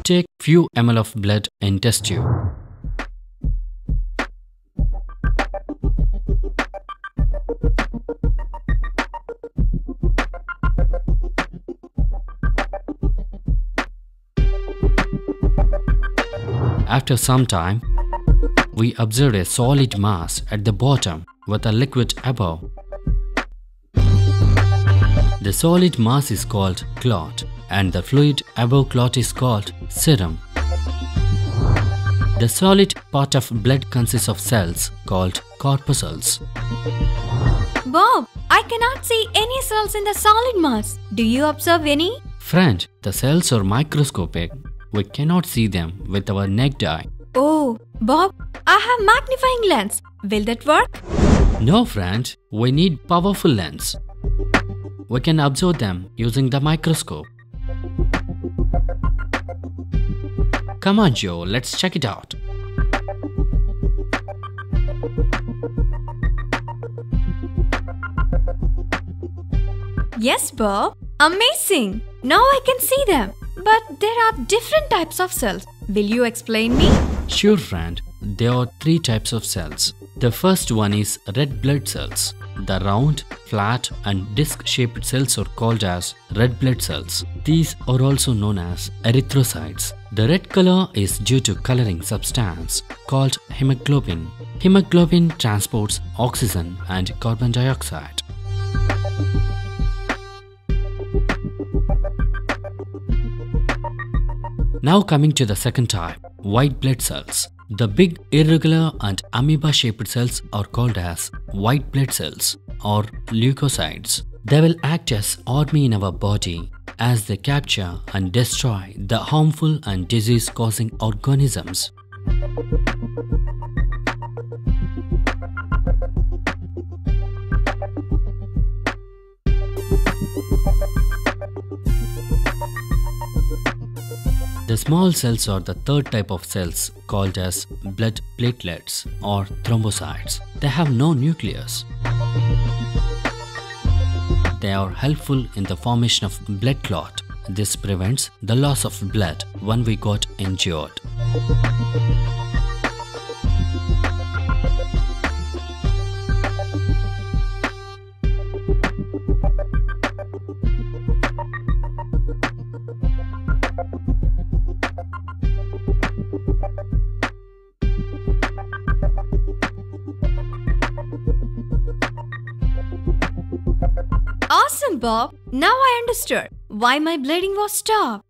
Take few ml of blood in test tube. After some time, we observe a solid mass at the bottom with a liquid above. The solid mass is called clot and the fluid above clot is called serum. The solid part of blood consists of cells called corpuscles. Bob, I cannot see any cells in the solid mass. Do you observe any? Friend, the cells are microscopic. We cannot see them with our naked eye. Oh, Bob, I have magnifying lens. Will that work? No, friend, we need powerful lens. We can observe them using the microscope. Come on, Joe, let's check it out. Yes, Bob. Amazing. Now I can see them. But there are different types of cells. Will you explain me? Sure, friend. There are 3 types of cells. The first one is red blood cells. The round, flat and disc-shaped cells are called as red blood cells. These are also known as erythrocytes. The red color is due to coloring substance called hemoglobin. Hemoglobin transports oxygen and carbon dioxide. Now coming to the second type, white blood cells. The big irregular and amoeba-shaped cells are called as white blood cells or leukocytes. They will act as army in our body as they capture and destroy the harmful and disease-causing organisms. The small cells are the third type of cells called as blood platelets or thrombocytes. They have no nucleus. They are helpful in the formation of blood clot. This prevents the loss of blood when we got injured. Awesome, Bob. Now I understood why my bleeding was stopped.